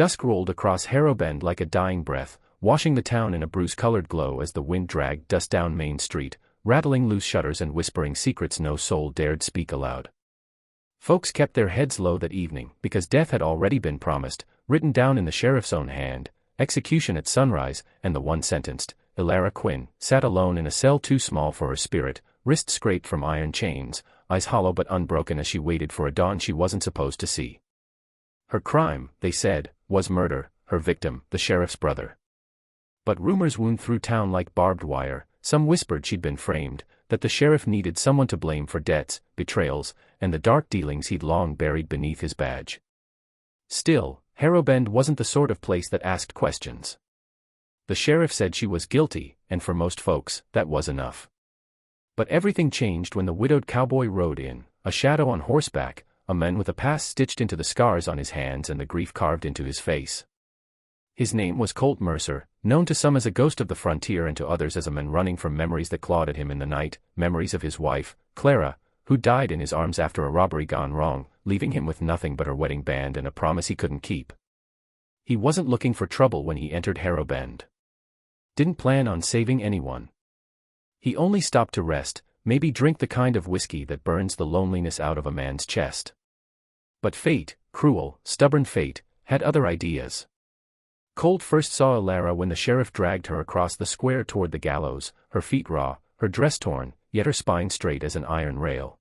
Dusk rolled across Harrow Bend like a dying breath, washing the town in a bruise-colored glow as the wind dragged dust down Main Street, rattling loose shutters and whispering secrets no soul dared speak aloud. Folks kept their heads low that evening because death had already been promised, written down in the sheriff's own hand, execution at sunrise, and the one sentenced, Elara Quinn, sat alone in a cell too small for her spirit, wrists scraped from iron chains, eyes hollow but unbroken as she waited for a dawn she wasn't supposed to see. Her crime, they said, was murder, her victim, the sheriff's brother. But rumors wound through town like barbed wire. Some whispered she'd been framed, that the sheriff needed someone to blame for debts, betrayals, and the dark dealings he'd long buried beneath his badge. Still, Harrow Bend wasn't the sort of place that asked questions. The sheriff said she was guilty, and for most folks, that was enough. But everything changed when the widowed cowboy rode in, a shadow on horseback, a man with a past stitched into the scars on his hands and the grief carved into his face. His name was Colt Mercer, known to some as a ghost of the frontier and to others as a man running from memories that clawed at him in the night, memories of his wife, Clara, who died in his arms after a robbery gone wrong, leaving him with nothing but her wedding band and a promise he couldn't keep. He wasn't looking for trouble when he entered Harrow Bend. Didn't plan on saving anyone. He only stopped to rest, maybe drink the kind of whiskey that burns the loneliness out of a man's chest. But fate, cruel, stubborn fate, had other ideas. Colt first saw Elara when the sheriff dragged her across the square toward the gallows, her feet raw, her dress torn, yet her spine straight as an iron rail.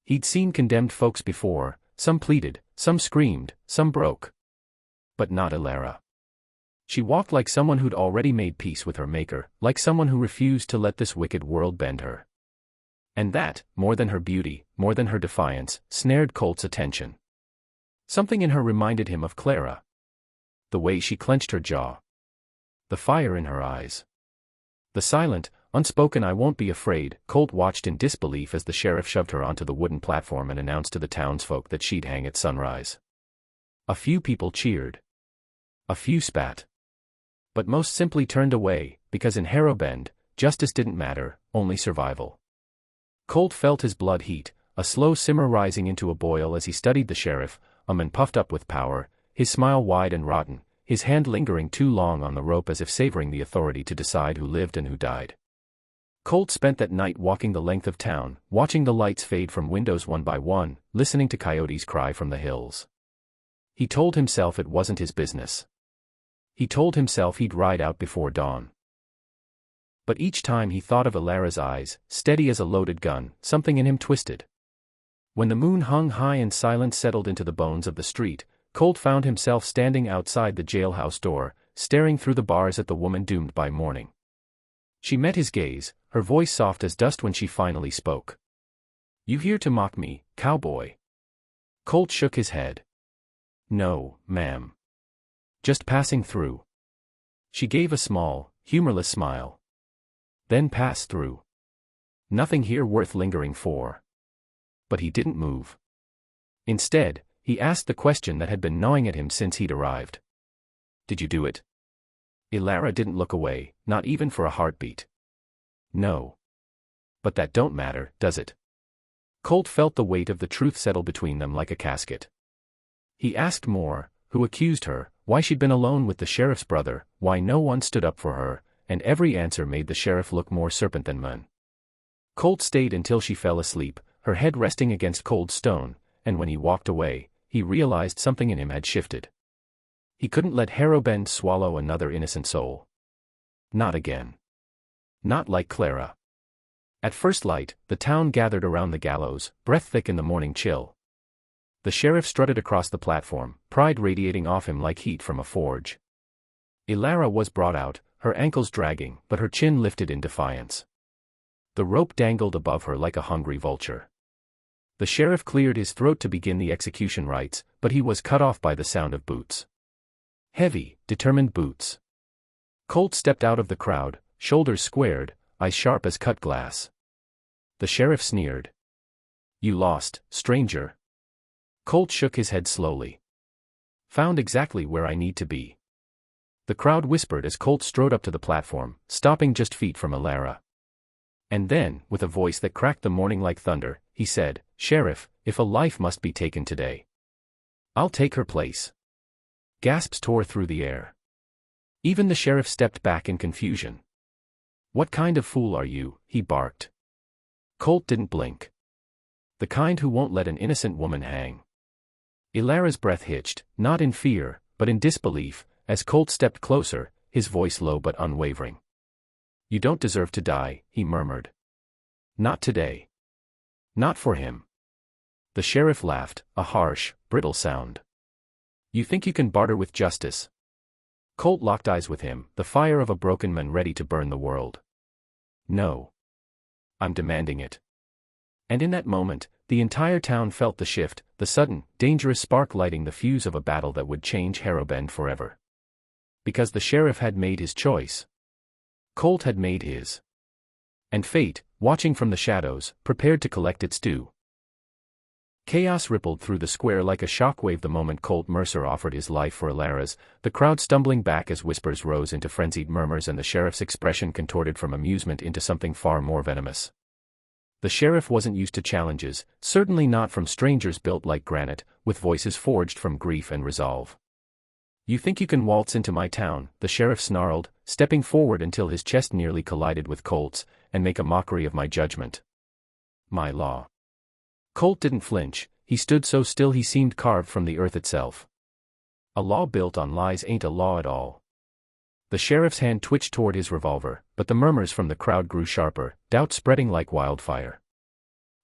He'd seen condemned folks before, some pleaded, some screamed, some broke. But not Elara. She walked like someone who'd already made peace with her maker, like someone who refused to let this wicked world bend her. And that, more than her beauty, more than her defiance, snared Colt's attention. Something in her reminded him of Clara. The way she clenched her jaw. The fire in her eyes. The silent, unspoken "I won't be afraid." Colt watched in disbelief as the sheriff shoved her onto the wooden platform and announced to the townsfolk that she'd hang at sunrise. A few people cheered. A few spat. But most simply turned away, because in Harrow Bend, justice didn't matter, only survival. Colt felt his blood heat, a slow simmer rising into a boil as he studied the sheriff, a man puffed up with power, his smile wide and rotten, his hand lingering too long on the rope as if savoring the authority to decide who lived and who died. Colt spent that night walking the length of town, watching the lights fade from windows one by one, listening to coyotes cry from the hills. He told himself it wasn't his business. He told himself he'd ride out before dawn. But each time he thought of Elara's eyes, steady as a loaded gun, something in him twisted. When the moon hung high and silence settled into the bones of the street, Colt found himself standing outside the jailhouse door, staring through the bars at the woman doomed by morning. She met his gaze, her voice soft as dust when she finally spoke. "You here to mock me, cowboy?" Colt shook his head. "No, ma'am. Just passing through." She gave a small, humorless smile. "Then pass through. Nothing here worth lingering for." But he didn't move. Instead, he asked the question that had been gnawing at him since he'd arrived. "Did you do it?" Elara didn't look away, not even for a heartbeat. "No. But that don't matter, does it?" Colt felt the weight of the truth settle between them like a casket. He asked more, who accused her, why she'd been alone with the sheriff's brother, why no one stood up for her, and every answer made the sheriff look more serpent than man. Colt stayed until she fell asleep, her head resting against cold stone, and when he walked away, he realized something in him had shifted. He couldn't let Harrow Bend swallow another innocent soul. Not again. Not like Clara. At first light, the town gathered around the gallows, breath thick in the morning chill. The sheriff strutted across the platform, pride radiating off him like heat from a forge. Elara was brought out, her ankles dragging, but her chin lifted in defiance. The rope dangled above her like a hungry vulture. The sheriff cleared his throat to begin the execution rites, but he was cut off by the sound of boots. Heavy, determined boots. Colt stepped out of the crowd, shoulders squared, eyes sharp as cut glass. The sheriff sneered. "You lost, stranger." Colt shook his head slowly. "Found exactly where I need to be." The crowd whispered as Colt strode up to the platform, stopping just feet from Elara. And then, with a voice that cracked the morning like thunder, he said, "Sheriff, if a life must be taken today, I'll take her place." Gasps tore through the air. Even the sheriff stepped back in confusion. "What kind of fool are you?" he barked. Colt didn't blink. "The kind who won't let an innocent woman hang." Ilara's breath hitched, not in fear, but in disbelief, as Colt stepped closer, his voice low but unwavering. "You don't deserve to die," he murmured. "Not today. Not for him." The sheriff laughed, a harsh, brittle sound. "You think you can barter with justice?" Colt locked eyes with him, the fire of a broken man ready to burn the world. "No. I'm demanding it." And in that moment, the entire town felt the shift, the sudden, dangerous spark lighting the fuse of a battle that would change Harrow Bend forever. Because the sheriff had made his choice. Colt had made his. And fate, watching from the shadows, prepared to collect its due. Chaos rippled through the square like a shockwave the moment Colt Mercer offered his life for Ilara's, the crowd stumbling back as whispers rose into frenzied murmurs and the sheriff's expression contorted from amusement into something far more venomous. The sheriff wasn't used to challenges, certainly not from strangers built like granite, with voices forged from grief and resolve. "You think you can waltz into my town," the sheriff snarled, stepping forward until his chest nearly collided with Colt's, "and make a mockery of my judgment? My law." Colt didn't flinch, he stood so still he seemed carved from the earth itself. "A law built on lies ain't a law at all." The sheriff's hand twitched toward his revolver, but the murmurs from the crowd grew sharper, doubt spreading like wildfire.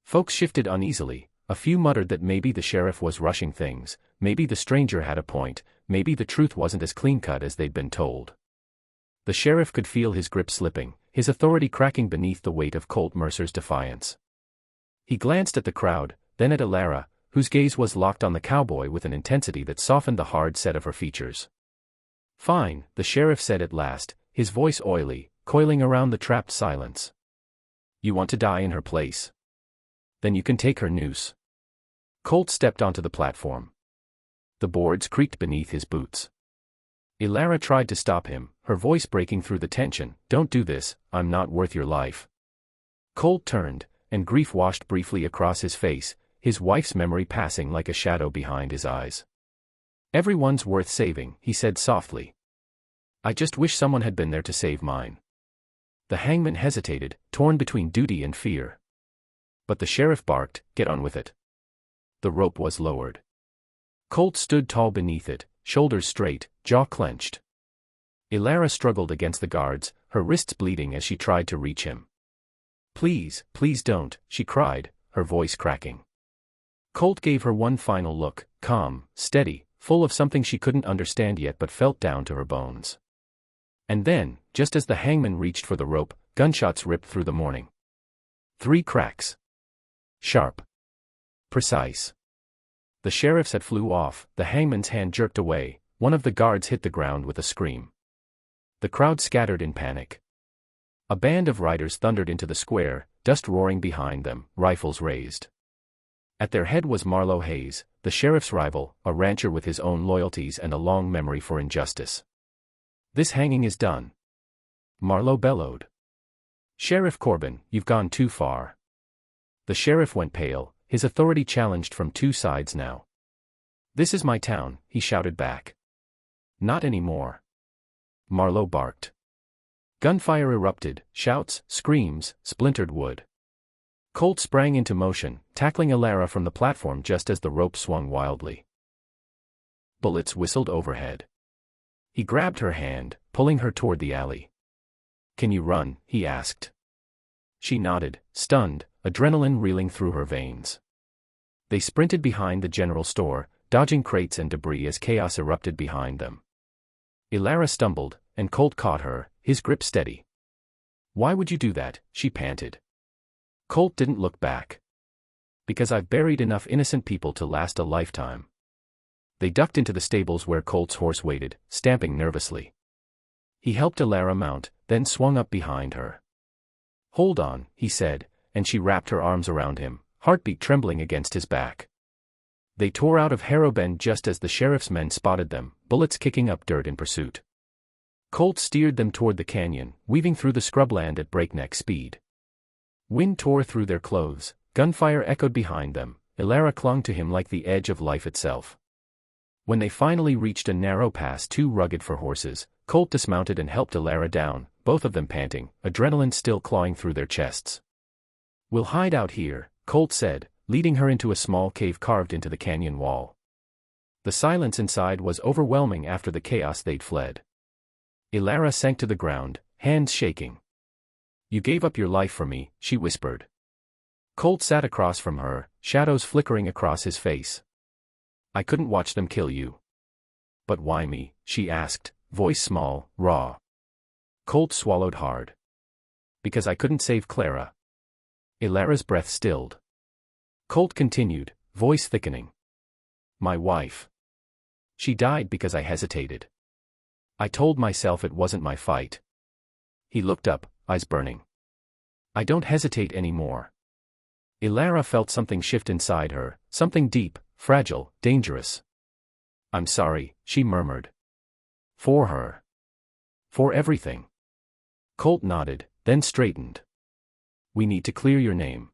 Folks shifted uneasily, a few muttered that maybe the sheriff was rushing things, maybe the stranger had a point, maybe the truth wasn't as clean-cut as they'd been told. The sheriff could feel his grip slipping, his authority cracking beneath the weight of Colt Mercer's defiance. He glanced at the crowd, then at Ilara, whose gaze was locked on the cowboy with an intensity that softened the hard set of her features. "Fine," the sheriff said at last, his voice oily, coiling around the trapped silence. "You want to die in her place? Then you can take her noose." Colt stepped onto the platform. The boards creaked beneath his boots. Ilara tried to stop him, her voice breaking through the tension. "Don't do this, I'm not worth your life." Colt turned, and grief washed briefly across his face, his wife's memory passing like a shadow behind his eyes. "Everyone's worth saving," he said softly. "I just wish someone had been there to save mine." The hangman hesitated, torn between duty and fear. But the sheriff barked, "Get on with it." The rope was lowered. Colt stood tall beneath it, shoulders straight, jaw clenched. Ilara struggled against the guards, her wrists bleeding as she tried to reach him. "Please, please don't," she cried, her voice cracking. Colt gave her one final look, calm, steady, full of something she couldn't understand yet but felt down to her bones. And then, just as the hangman reached for the rope, gunshots ripped through the morning. 3 cracks. Sharp. Precise. The sheriff's hat flew off, the hangman's hand jerked away, one of the guards hit the ground with a scream. The crowd scattered in panic. A band of riders thundered into the square, dust roaring behind them, rifles raised. At their head was Marlowe Hayes, the sheriff's rival, a rancher with his own loyalties and a long memory for injustice. "This hanging is done," Marlowe bellowed. "Sheriff Corbin, you've gone too far." The sheriff went pale, his authority challenged from 2 sides now. "This is my town," he shouted back. "Not anymore." Marlowe barked. Gunfire erupted, shouts, screams, splintered wood. Colt sprang into motion, tackling Ilara from the platform just as the rope swung wildly. Bullets whistled overhead. He grabbed her hand, pulling her toward the alley. "Can you run?" he asked. She nodded, stunned, adrenaline reeling through her veins. They sprinted behind the general store, dodging crates and debris as chaos erupted behind them. Ilara stumbled, and Colt caught her, his grip steady. "Why would you do that?" she panted. Colt didn't look back. "Because I've buried enough innocent people to last a lifetime." They ducked into the stables where Colt's horse waited, stamping nervously. He helped Ilara mount, then swung up behind her. "Hold on," he said, and she wrapped her arms around him, heartbeat trembling against his back. They tore out of Harrow Bend just as the sheriff's men spotted them, bullets kicking up dirt in pursuit. Colt steered them toward the canyon, weaving through the scrubland at breakneck speed. Wind tore through their clothes, gunfire echoed behind them, Ilara clung to him like the edge of life itself. When they finally reached a narrow pass too rugged for horses, Colt dismounted and helped Ilara down, both of them panting, adrenaline still clawing through their chests. "We'll hide out here," Colt said, leading her into a small cave carved into the canyon wall. The silence inside was overwhelming after the chaos they'd fled. Ilara sank to the ground, hands shaking. "You gave up your life for me," she whispered. Colt sat across from her, shadows flickering across his face. "I couldn't watch them kill you." "But why me?" she asked, voice small, raw. Colt swallowed hard. "Because I couldn't save Clara." Ilara's breath stilled. Colt continued, voice thickening. "My wife. She died because I hesitated. I told myself it wasn't my fight." He looked up, eyes burning. "I don't hesitate anymore." Ilara felt something shift inside her, something deep, fragile, dangerous. "I'm sorry," she murmured. "For her. For everything." Colt nodded, then straightened. "We need to clear your name.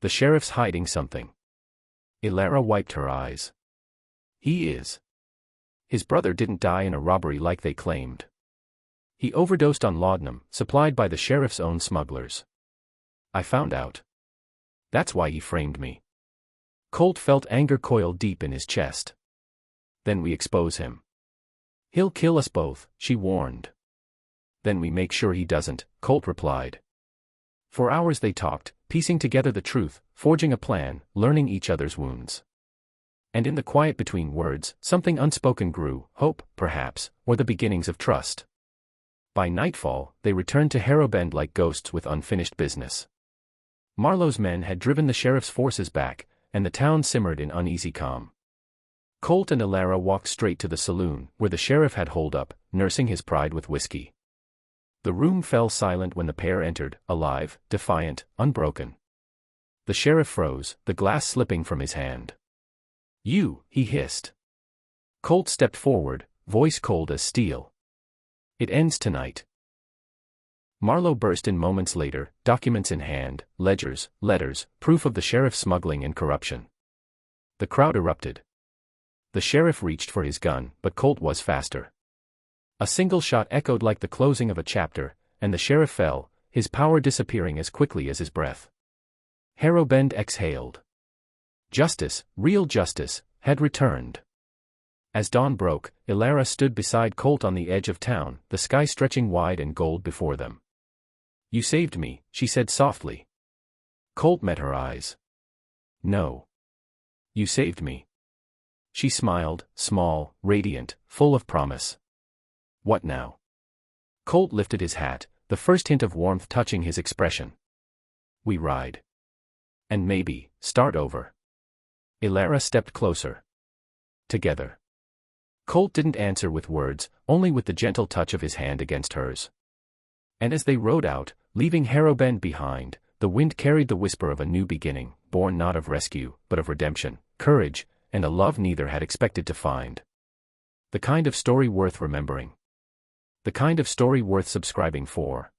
The sheriff's hiding something." Ilara wiped her eyes. "He is. His brother didn't die in a robbery like they claimed. He overdosed on laudanum, supplied by the sheriff's own smugglers. I found out. That's why he framed me." Colt felt anger coil deep in his chest. "Then we expose him. He'll kill us both," she warned. "Then we make sure he doesn't," Colt replied. For hours they talked, piecing together the truth, forging a plan, learning each other's wounds. And in the quiet between words, something unspoken grew, hope, perhaps, or the beginnings of trust. By nightfall, they returned to Harrow Bend like ghosts with unfinished business. Marlowe's men had driven the sheriff's forces back, and the town simmered in uneasy calm. Colt and Ilara walked straight to the saloon, where the sheriff had holed up, nursing his pride with whiskey. The room fell silent when the pair entered, alive, defiant, unbroken. The sheriff froze, the glass slipping from his hand. "You," he hissed. Colt stepped forward, voice cold as steel. "It ends tonight." Marlowe burst in moments later, documents in hand, ledgers, letters, proof of the sheriff's smuggling and corruption. The crowd erupted. The sheriff reached for his gun, but Colt was faster. A single shot echoed like the closing of a chapter, and the sheriff fell, his power disappearing as quickly as his breath. Harrow Bend exhaled. Justice, real justice, had returned. As dawn broke, Ilara stood beside Colt on the edge of town, the sky stretching wide and gold before them. "You saved me," she said softly. Colt met her eyes. "No. You saved me." She smiled, small, radiant, full of promise. "What now?" Colt lifted his hat, the first hint of warmth touching his expression. "We ride. And maybe, start over." Ilara stepped closer. "Together." Colt didn't answer with words, only with the gentle touch of his hand against hers. And as they rode out, leaving Harrow Bend behind, the wind carried the whisper of a new beginning, born not of rescue, but of redemption, courage, and a love neither had expected to find. The kind of story worth remembering. The kind of story worth subscribing for.